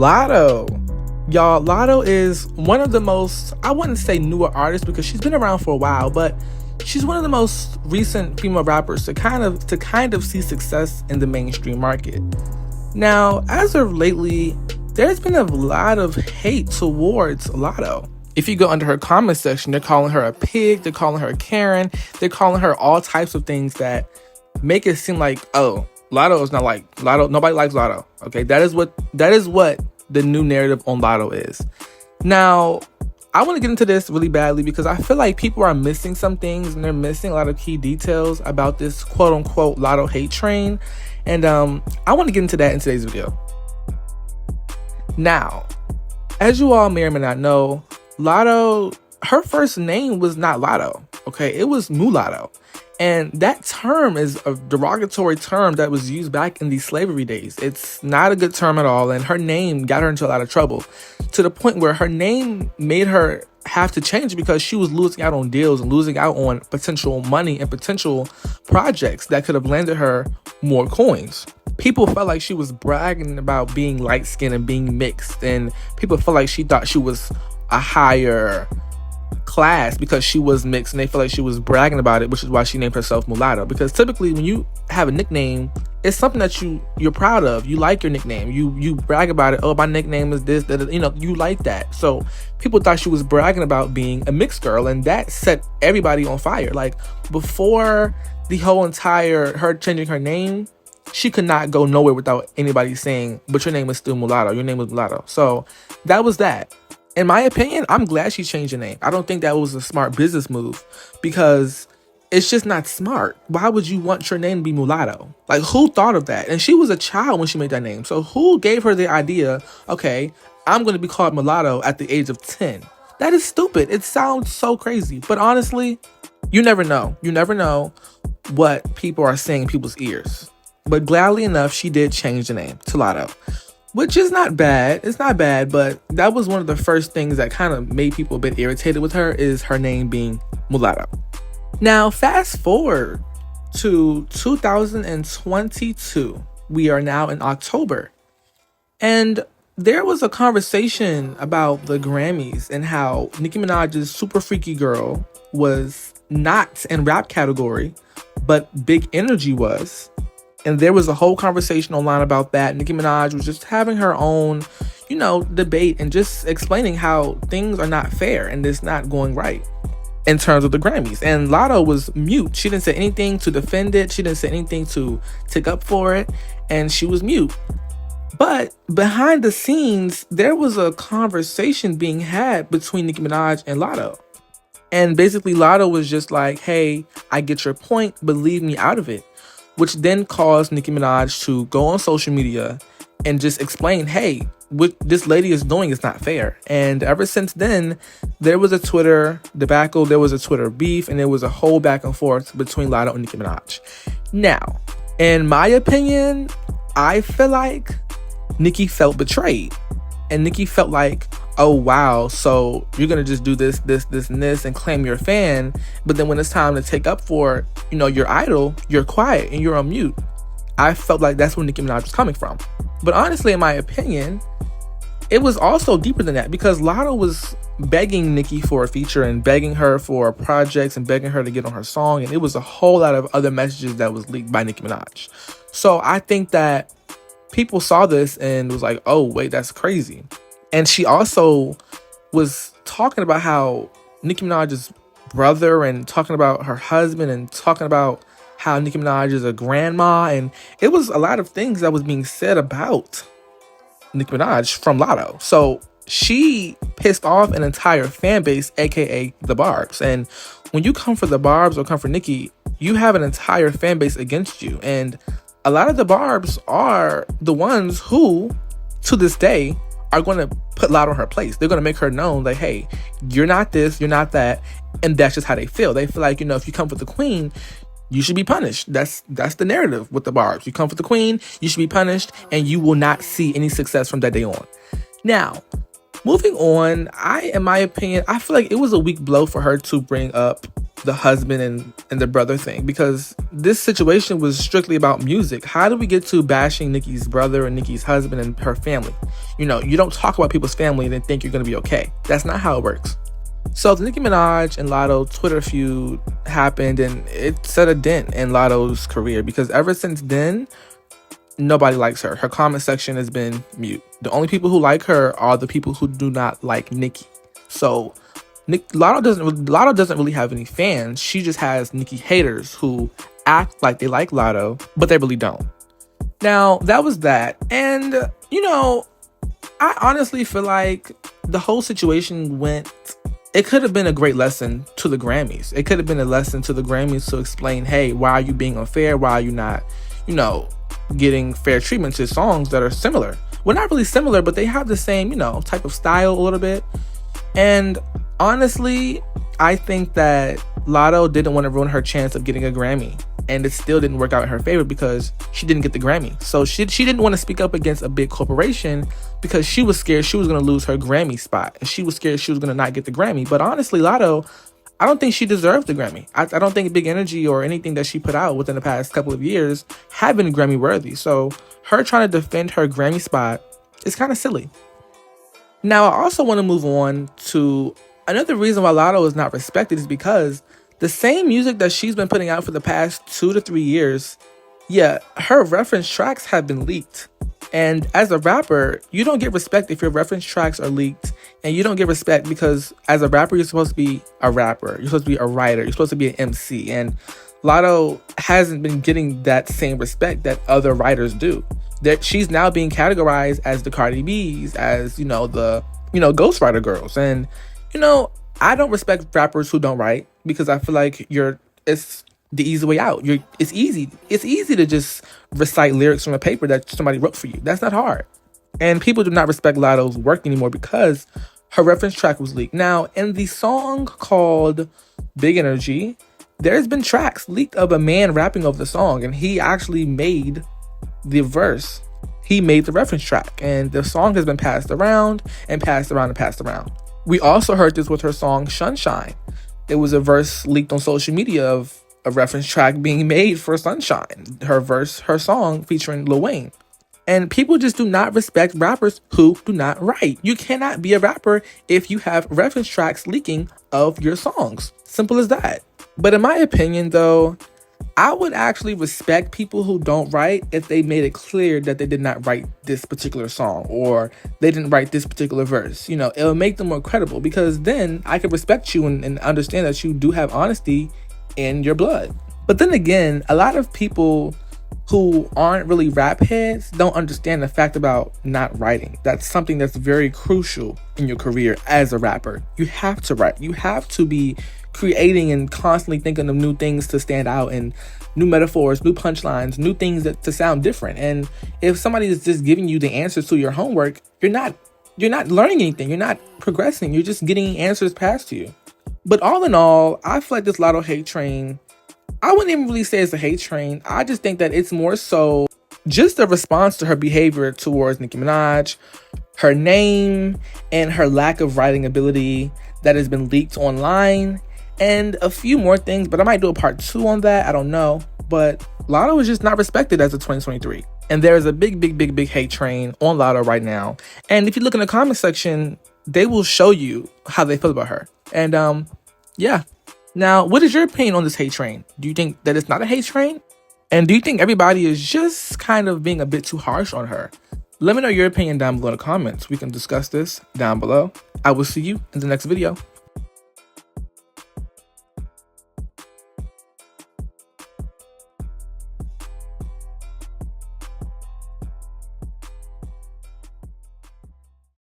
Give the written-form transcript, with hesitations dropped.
Latto. Y'all, Latto is one of the most, I wouldn't say newer artists because she's been around for a while, but she's one of the most recent female rappers to kind of see success in the mainstream market. Now, as of lately, there's been a lot of hate towards Latto. If you go under her comment section, they're calling her a pig, they're calling her a Karen, they're calling her all types of things that make it seem like, oh, Latto is not like Latto. Nobody likes Latto. Okay, that is what the new narrative on Latto is. Now, I want to get into this really badly because I feel like people are missing some things and they're missing a lot of key details about this quote unquote Latto hate train. And I want to get into that in today's video. Now, as you all may or may not know, Latto, her first name was not Latto. Okay, it was Mulatto. And that term is a derogatory term that was used back in the slavery days. It's not a good term at all. And her name got her into a lot of trouble to the point where her name made her have to change because she was losing out on deals and losing out on potential money and potential projects that could have landed her more coins. People felt like she was bragging about being light-skinned and being mixed. And people felt like she thought she was a higher class because she was mixed, and they feel like she was bragging about it, which is why she named herself Mulatto. Because typically when you have a nickname, it's something that you're proud of. You like your nickname. You brag about it. Oh, my nickname is this, that, you like that. So people thought she was bragging about being a mixed girl, and that set everybody on fire. Like, before the whole entire her changing her name, she could not go nowhere without anybody saying, but your name is still Mulatto. Your name was Mulatto. So that was that. In my opinion, I'm glad she changed her name. I don't think that was a smart business move because it's just not smart. Why would you want your name to be Mulatto? Like, who thought of that? And she was a child when she made that name. So who gave her the idea, okay, I'm going to be called Mulatto at the age of 10? That is stupid. It sounds so crazy. But honestly, you never know. You never know what people are saying in people's ears. But gladly enough, she did change the name to Latto. Which is not bad. It's not bad, but that was one of the first things that kind of made people a bit irritated with her, is her name being Mulatto. Now, fast forward to 2022. We are now in October. And there was a conversation about the Grammys and how Nicki Minaj's Super Freaky Girl was not in rap category, but Big Energy was. And there was a whole conversation online about that. Nicki Minaj was just having her own, debate and just explaining how things are not fair and it's not going right in terms of the Grammys. And Latto was mute. She didn't say anything to defend it. She didn't say anything to take up for it. And she was mute. But behind the scenes, there was a conversation being had between Nicki Minaj and Latto. And basically, Latto was just like, hey, I get your point, but leave me out of it. Which then caused Nicki Minaj to go on social media and just explain, hey, what this lady is doing is not fair. And ever since then, there was a Twitter debacle, there was a Twitter beef, and there was a whole back and forth between Latto and Nicki Minaj. Now, in my opinion, I feel like Nicki felt betrayed. And Nicki felt like, oh, wow, so you're going to just do this, and this, and claim you're a fan. But then when it's time to take up for, your idol, you're quiet and you're on mute. I felt like that's where Nicki Minaj was coming from. But honestly, in my opinion, it was also deeper than that, because Latto was begging Nicki for a feature and begging her for projects and begging her to get on her song. And it was a whole lot of other messages that was leaked by Nicki Minaj. So I think that people saw this and was like, oh, wait, that's crazy. And she also was talking about how Nicki Minaj's brother and talking about her husband and talking about how Nicki Minaj is a grandma. And it was a lot of things that was being said about Nicki Minaj from Latto. So she pissed off an entire fan base, aka the Barbs. And when you come for the Barbs or come for Nicki, you have an entire fan base against you. And a lot of the Barbs are the ones who, to this day, are going to put Latto in her place. They're going to make her known like, hey, you're not this, you're not that. And that's just how they feel. They feel like, if you come for the queen, you should be punished. That's the narrative with the Barbs. You come for the queen, you should be punished, and you will not see any success from that day on. Now, moving on, in my opinion, I feel like it was a weak blow for her to bring up the husband and the brother thing, because this situation was strictly about music. How do we get to bashing Nicki's brother and Nicki's husband and her family? You know, you don't talk about people's family and then think you're gonna be okay. That's not how it works. So the Nicki Minaj and Latto Twitter feud happened, and it set a dent in Latto's career, because ever since then, nobody likes her. Her comment section has been mute. The only people who like her are the people who do not like Nicki. So Latto doesn't really have any fans. She just has Nicki haters who act like they like Latto, but they really don't. Now, that was that. And, you know, I honestly feel like the whole situation it could have been a great lesson to the Grammys. It could have been a lesson to the Grammys to explain, hey, why are you being unfair? Why are you not, you know, getting fair treatment to songs that are similar? Well, not really similar, but they have the same, you know, type of style a little bit. And honestly, I think that Latto didn't want to ruin her chance of getting a Grammy. And it still didn't work out in her favor because she didn't get the Grammy. So she didn't want to speak up against a big corporation because she was scared she was going to lose her Grammy spot. And she was scared she was going to not get the Grammy. But honestly, Latto, I don't think she deserved the Grammy. I don't think Big Energy or anything that she put out within the past couple of years have been Grammy worthy. So her trying to defend her Grammy spot is kind of silly. Now, I also want to move on to another reason why Latto is not respected is because the same music that she's been putting out for the past 2 to 3 years, yeah, her reference tracks have been leaked. And as a rapper, you don't get respect if your reference tracks are leaked. And you don't get respect because as a rapper, you're supposed to be a rapper. You're supposed to be a writer. You're supposed to be an MC. And Latto hasn't been getting that same respect that other writers do. That she's now being categorized as the Cardi B's, as, you know, the, you know, ghostwriter girls. And, you know, I don't respect rappers who don't write because I feel like it's the easy way out. It's easy to just recite lyrics from a paper that somebody wrote for you. That's not hard. And people do not respect Latto's work anymore because her reference track was leaked. Now, in the song called Big Energy, there's been tracks leaked of a man rapping over the song, and he actually made the verse. He made the reference track, and the song has been passed around and passed around and passed around. We also heard this with her song Sunshine. It was a verse leaked on social media of a reference track being made for Sunshine, her song featuring Lil Wayne. And people just do not respect rappers who do not write. You cannot be a rapper if you have reference tracks leaking of your songs. Simple as that. But in my opinion, though, I would actually respect people who don't write if they made it clear that they did not write this particular song or they didn't write this particular verse. You know, it'll make them more credible because then I could respect you and understand that you do have honesty in your blood. But then again, a lot of people who aren't really rap heads don't understand the fact about not writing. That's something that's very crucial in your career as a rapper. You have to write. You have to be creating and constantly thinking of new things to stand out and new metaphors, new punchlines, new things to sound different. And if somebody is just giving you the answers to your homework, you're not learning anything. You're not progressing. You're just getting answers passed to you. But all in all, I feel like this Latto hate train, I wouldn't even really say it's a hate train. I just think that it's more so just a response to her behavior towards Nicki Minaj, her name, and her lack of writing ability that has been leaked online, and a few more things, but I might do a part 2 on that. I don't know. But Latto is just not respected as of 2023. And there is a big hate train on Latto right now. And if you look in the comment section, they will show you how they feel about her. And yeah. Now, what is your opinion on this hate train? Do you think that it's not a hate train? And do you think everybody is just kind of being a bit too harsh on her? Let me know your opinion down below in the comments. We can discuss this down below. I will see you in the next video.